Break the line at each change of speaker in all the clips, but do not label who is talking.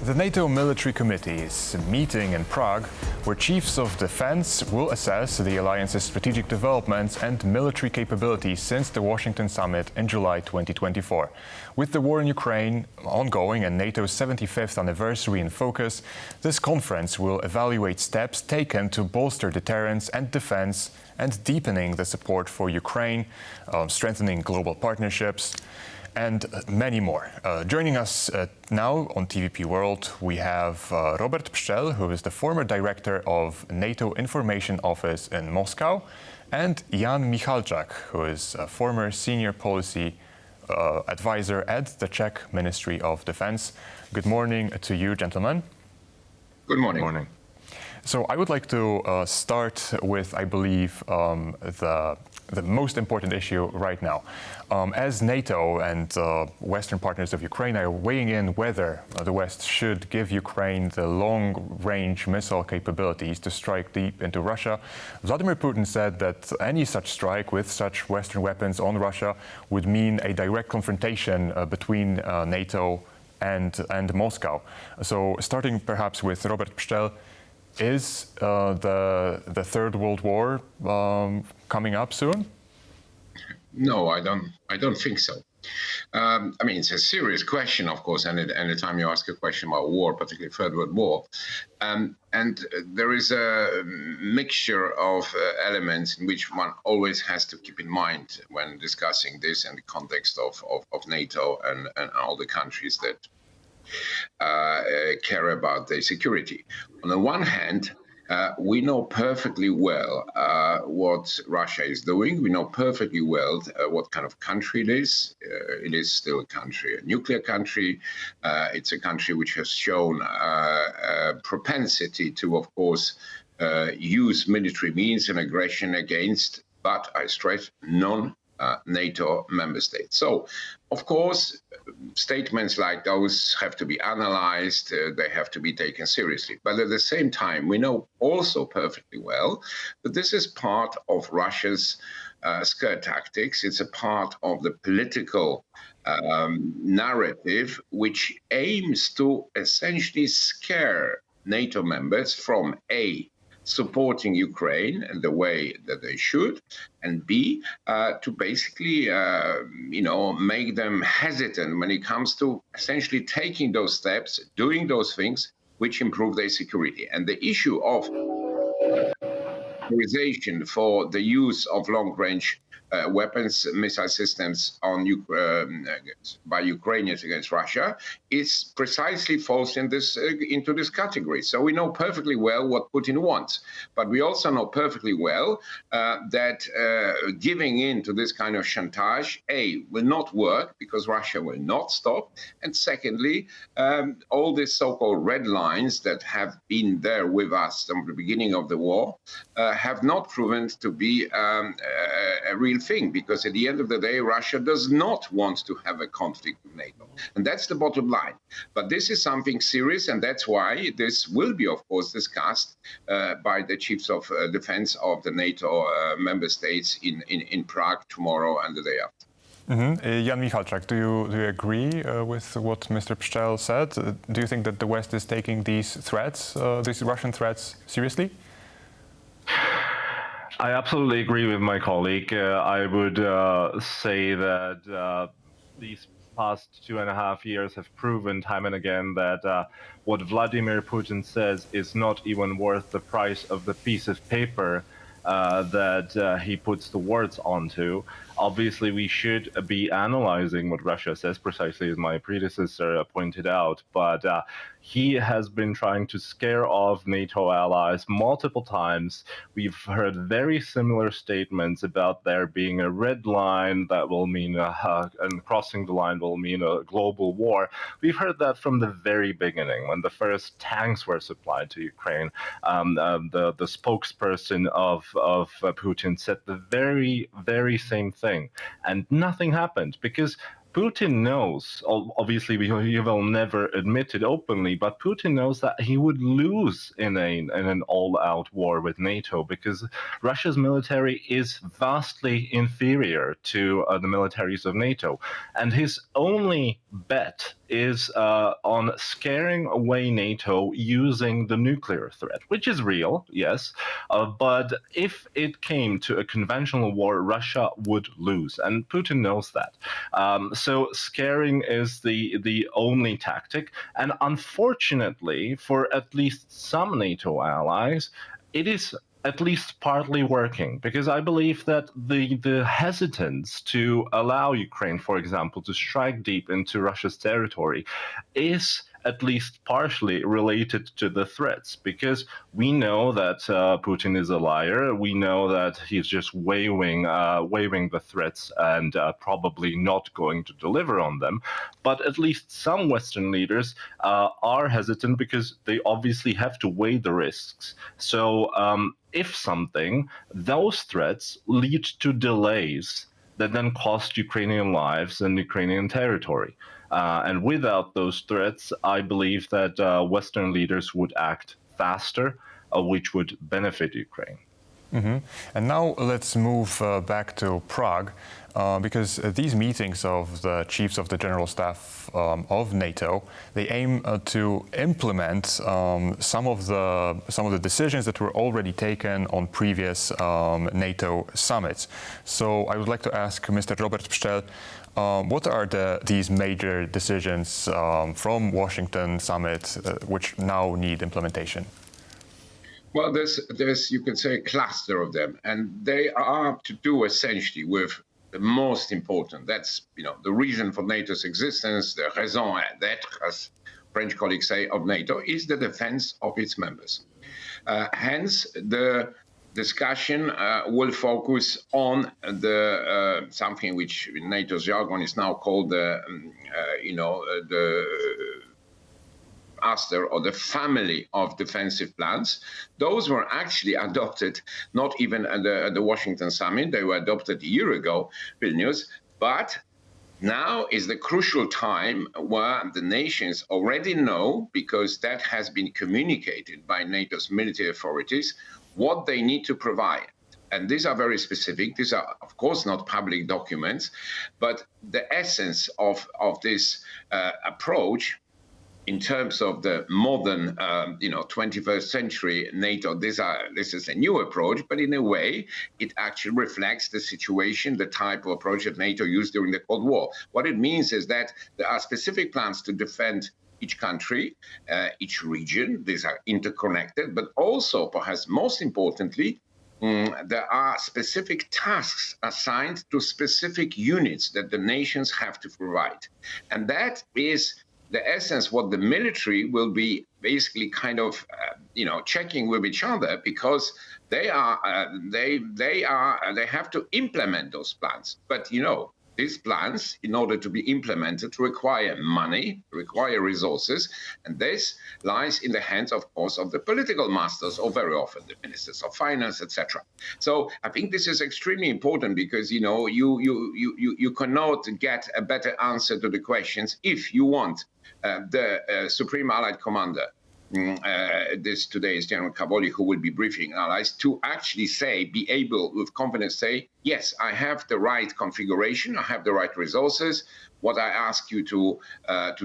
The NATO Military Committee is meeting in Prague, where chiefs of defense will assess the alliance's strategic developments and military capabilities since the Washington summit in July 2024. With the war in Ukraine ongoing and NATO's 75th anniversary in focus, this conference will evaluate steps taken to bolster deterrence and defense and deepening the support for Ukraine, strengthening global partnerships, and many more. Joining us now on TVP World, we have Robert Pszczel, who is the former director of NATO Information Office in Moscow, and Ján Michalčák, who is a former senior policy advisor at the Czech Ministry of Defense. Good morning to you, gentlemen.
Good morning.
Good morning. So I would like to start with, I believe, the most important issue right now. As NATO and Western partners of Ukraine are weighing in whether the West should give Ukraine the long-range missile capabilities to strike deep into Russia, Vladimir Putin said that any such strike with such Western weapons on Russia would mean a direct confrontation between NATO and Moscow. So starting perhaps with Robert Pszczel, is the Third World War coming up soon?
No, I don't think so. I mean, it's a serious question, of course, and anytime you ask a question about war, particularly Third World War, and there is a mixture of elements in which one always has to keep in mind when discussing this in the context of NATO and all the countries that care about their security. On the one hand, we know perfectly well what Russia is doing. We know perfectly well what kind of country it is. It is still a country, a nuclear country. It's a country which has shown a propensity to, of course, use military means and aggression against, but I stress, non-NATO member states. So, of course, statements like those have to be analyzed, they have to be taken seriously. But at the same time, we know also perfectly well that this is part of Russia's scare tactics. It's a part of the political narrative which aims to essentially scare NATO members from supporting Ukraine in the way that they should, and B, to basically, make them hesitant when it comes to essentially taking those steps, doing those things which improve their security. And the issue of authorization for the use of long-range weapons, missile systems by Ukrainians against Russia is precisely falls into this category. So we know perfectly well what Putin wants, but we also know perfectly well that giving in to this kind of chantage, will not work because Russia will not stop, and secondly, all these so-called red lines that have been there with us from the beginning of the war have not proven to be a real thing, because at the end of the day, Russia does not want to have a conflict with NATO. And that's the bottom line. But this is something serious, and that's why this will be, of course, discussed by the chiefs of defense of the NATO member states in Prague tomorrow and the day after.
Ján Michalčák, do you agree with what Mr. Pszczel said? Do you think that the West is taking these threats, these Russian threats, seriously?
I absolutely agree with my colleague. I would say that these past 2.5 years have proven time and again that what Vladimir Putin says is not even worth the price of the piece of paper that he puts the words onto. Obviously, we should be analyzing what Russia says, precisely as my predecessor pointed out, but he has been trying to scare off NATO allies multiple times. We've heard very similar statements about there being a red line that will mean, and crossing the line will mean a global war. We've heard that from the very beginning, when the first tanks were supplied to Ukraine. The spokesperson of Putin said the very, very same thing, and nothing happened because Putin knows, obviously he will never admit it openly, but Putin knows that he would lose in an all-out war with NATO, because Russia's military is vastly inferior to the militaries of NATO. And his only bet is on scaring away NATO using the nuclear threat, which is real, yes, but if it came to a conventional war, Russia would lose, and Putin knows that. So scaring is the only tactic, and unfortunately for at least some NATO allies, it is at least partly working, because I believe that the hesitance to allow Ukraine, for example, to strike deep into Russia's territory is at least partially related to the threats, because we know that Putin is a liar. We know that he's just waving the threats and probably not going to deliver on them. But at least some Western leaders are hesitant because they obviously have to weigh the risks. So if something, those threats lead to delays that then cost Ukrainian lives and Ukrainian territory. And without those threats, I believe that Western leaders would act faster, which would benefit Ukraine.
Mm-hmm. And now let's move back to Prague, because these meetings of the chiefs of the general staff of NATO, they aim to implement some of the decisions that were already taken on previous NATO summits. So I would like to ask Mr. Robert Pszczel, what are these major decisions from Washington summit which now need implementation?
Well, there's you can say a cluster of them, and they are to do essentially with the most important. That's the reason for NATO's existence, the raison d'être, as French colleagues say, of NATO, is the defense of its members. Hence, the discussion will focus on the something which in NATO's jargon is now called the or the family of defensive plans. Those were actually adopted not even at the Washington summit. They were adopted a year ago, Vilnius, but now is the crucial time where the nations already know, because that has been communicated by NATO's military authorities, what they need to provide. And these are very specific. These are, of course, not public documents, but the essence of this approach in terms of the modern, 21st century NATO, this is a new approach, but in a way, it actually reflects the situation, the type of approach that NATO used during the Cold War. What it means is that there are specific plans to defend each country, each region. These are interconnected, but also, perhaps most importantly, there are specific tasks assigned to specific units that the nations have to provide. And that is the essence, what the military will be basically kind of, checking with each other, because they have to implement those plans. But these plans, in order to be implemented, require money, require resources, and this lies in the hands, of course, of the political masters, or very often the ministers of finance, etc. So I think this is extremely important, because you cannot get a better answer to the questions if you want the Supreme Allied Commander. Today is General Cavoli, who will be briefing allies, to actually be able with confidence say, yes, I have the right configuration, I have the right resources. What I ask you to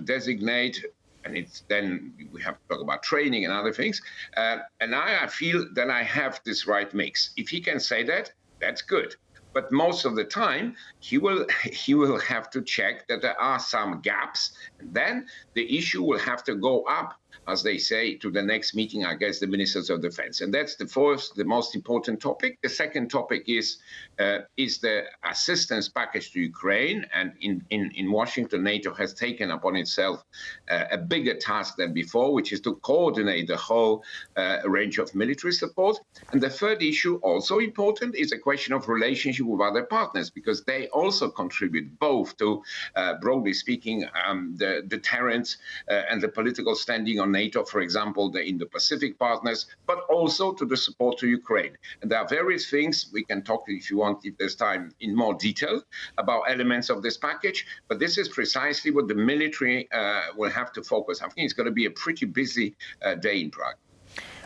designate, and then we have to talk about training and other things. And I feel that I have this right mix. If he can say that, that's good. But most of the time, he will have to check that there are some gaps. And then the issue will have to go up, as they say, to the next meeting, I guess, the ministers of defense. And that's the most important topic. The second topic is the assistance package to Ukraine. And in Washington, NATO has taken upon itself a bigger task than before, which is to coordinate the whole range of military support. And the third issue, also important, is a question of relationship with other partners, because they also contribute both to, broadly speaking, the deterrence and the political standing on NATO, for example, the Indo-Pacific partners, but also to the support to Ukraine. And there are various things we can talk, if you want, if there's time, in more detail about elements of this package. But this is precisely what the military will have to focus. I think it's going to be a pretty busy day in Prague.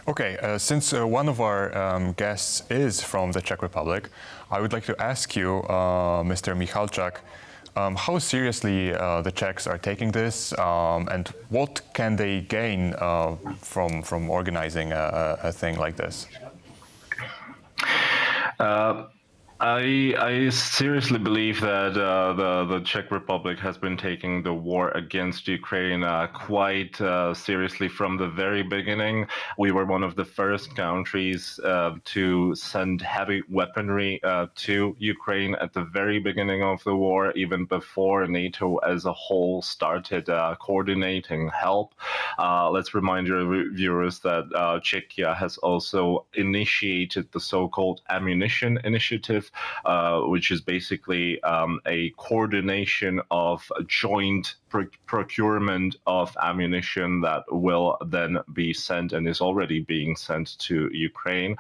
Okay, since one of our guests is from the Czech Republic, I would like to ask you, Mr. Michalčák, how seriously the Czechs are taking this, and what can they gain from organizing a thing like this?
I seriously believe that the Czech Republic has been taking the war against Ukraine quite seriously from the very beginning. We were one of the first countries to send heavy weaponry to Ukraine at the very beginning of the war, even before NATO as a whole started coordinating help. Let's remind your viewers that Czechia has also initiated the so-called ammunition initiative, which is basically a coordination of joint procurement of ammunition that will then be sent and is already being sent to Ukraine.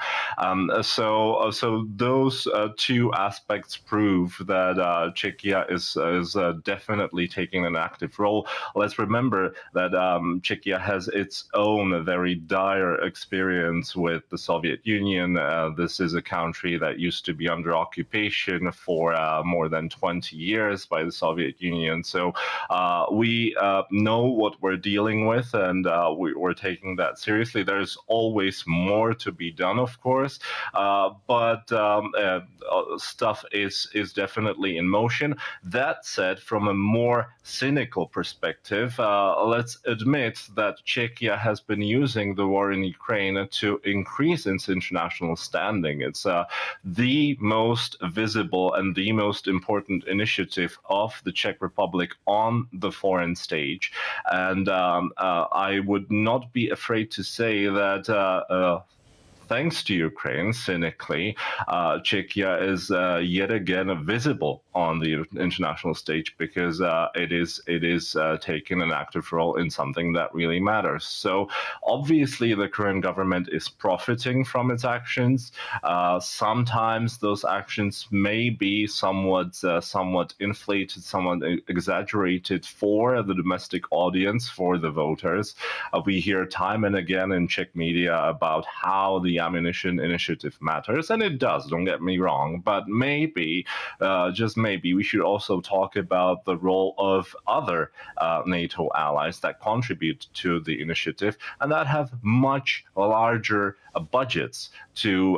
So those two aspects prove that Czechia is definitely taking an active role. Let's remember that Czechia has its own very dire experience with the Soviet Union. This is a country that used to be under occupation for more than 20 years by the Soviet Union. So we know what we're dealing with, and we're taking that seriously. There's always more to be done, of course, but stuff is definitely in motion. That said, from a more cynical perspective, let's admit that Czechia has been using the war in Ukraine to increase its international standing. It's the most visible and the most important initiative of the Czech Republic on the foreign stage. And I would not be afraid to say that thanks to Ukraine, cynically, Czechia is yet again visible on the international stage because it is taking an active role in something that really matters. So obviously the current government is profiting from its actions. Sometimes those actions may be somewhat inflated, somewhat exaggerated for the domestic audience, for the voters. We hear time and again in Czech media about how the ammunition initiative matters, and it does, don't get me wrong, but maybe, just maybe, we should also talk about the role of other NATO allies that contribute to the initiative and that have much larger budgets to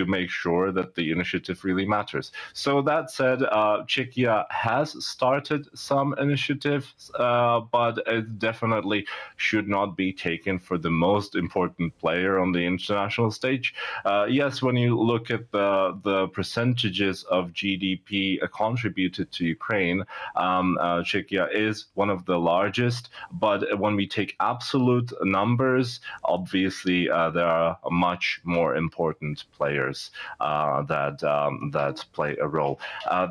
make sure that the initiative really matters. So that said, Czechia has started some initiatives, but it definitely should not be taken for the most important player on the international stage. Yes, when you look at the percentages of GDP contributed to Ukraine, Czechia is one of the largest, but when we take absolute numbers, obviously there are much more important players that play a role.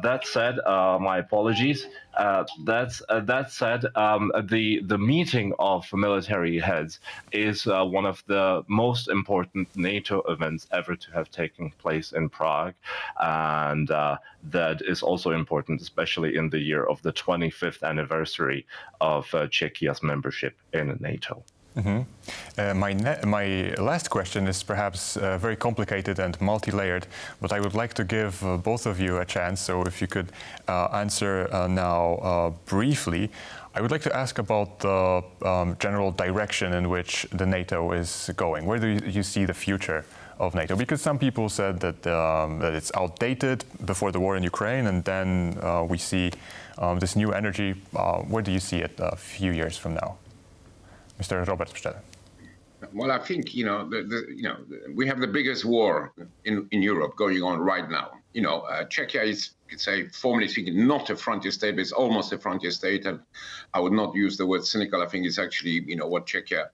That said, my apologies. That said, the meeting of military heads is one of the most important NATO events ever to have taken place in Prague, and that is also important, especially in the year of the 25th anniversary of Czechia's membership in NATO.
Mm-hmm. My last question is perhaps very complicated and multi-layered, but I would like to give both of you a chance. So if you could answer now briefly, I would like to ask about the general direction in which the NATO is going. Where do you see the future of NATO? Because some people said that it's outdated before the war in Ukraine, and then we see this new energy. Where do you see it a few years from now? Mr. Robert Pszczel.
Well, I think we have the biggest war in Europe going on right now. Czechia is, you could say, formally speaking, not a frontier state, but it's almost a frontier state. And I would not use the word cynical. I think it's actually, what Czechia,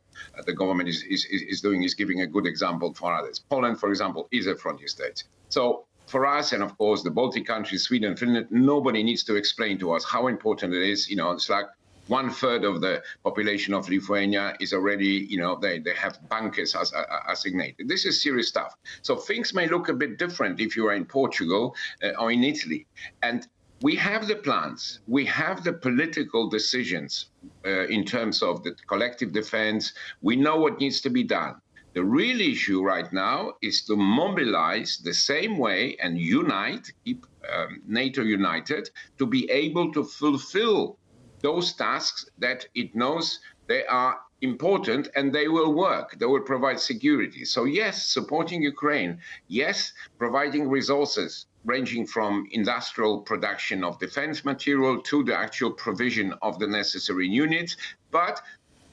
the government is doing, is giving a good example for others. Poland, for example, is a frontier state. So for us, and of course the Baltic countries, Sweden, Finland, nobody needs to explain to us how important it is. It's like 1/3 of the population of Lithuania is already, they have bunkers assignated. This is serious stuff. So things may look a bit different if you are in Portugal or in Italy. And we have the plans, we have the political decisions in terms of the collective defense. We know what needs to be done. The real issue right now is to mobilize the same way and unite, keep NATO united, to be able to fulfill those tasks that it knows they are important and they will work. They will provide security. So yes, supporting Ukraine. Yes, providing resources ranging from industrial production of defense material to the actual provision of the necessary units. But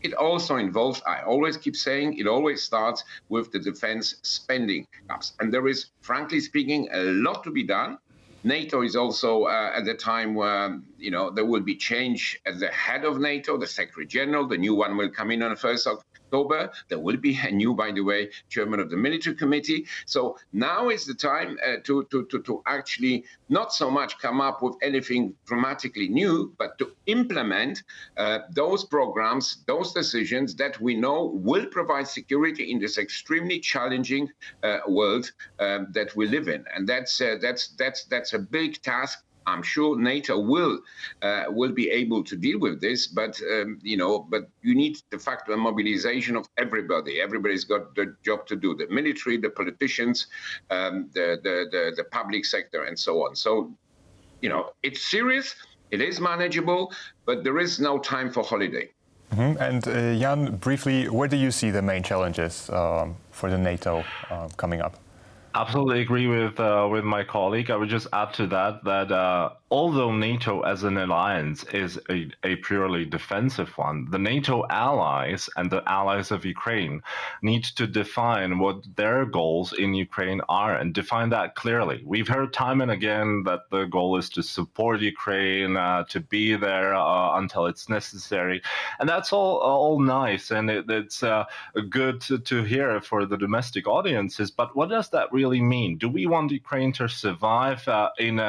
it also involves, I always keep saying, it always starts with the defense spending caps. And there is, frankly speaking, a lot to be done. NATO is also at the time where, there will be change at the head of NATO, the Secretary General. The new one will come in on the 1st of October. There will be a new, by the way, chairman of the Military Committee. So now is the time to actually not so much come up with anything dramatically new, but to implement those programs, those decisions that we know will provide security in this extremely challenging world that we live in. And that's a big task. I'm sure NATO will be able to deal with this, but but you need de facto a mobilization of everybody. Everybody's got the job to do: the military, the politicians, the public sector, and so on. So, it's serious. It is manageable, but there is no time for holiday.
Mm-hmm. And Ján, briefly, where do you see the main challenges for the NATO coming up?
Absolutely agree with my colleague. I would just add to that although NATO as an alliance is a purely defensive one, the NATO allies and the allies of Ukraine need to define what their goals in Ukraine are and define that clearly. We've heard time and again that the goal is to support Ukraine, to be there until it's necessary. And that's all nice, and it's good to hear for the domestic audiences. But what does that really mean? Do we want Ukraine to survive in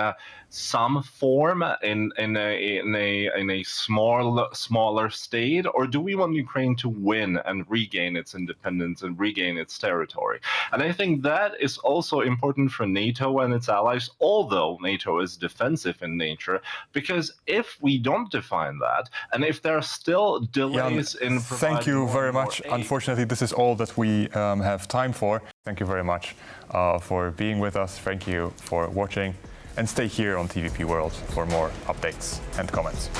some form in a smaller state, or do we want Ukraine to win and regain its independence and regain its territory? And I think that is also important for NATO and its allies, although NATO is defensive in nature, because if we don't define that, and if there are still delays in providing
thank you very much. Unfortunately, this is all that we have time for. Thank you very much for being with us. Thank you for watching. And stay here on TVP World for more updates and comments.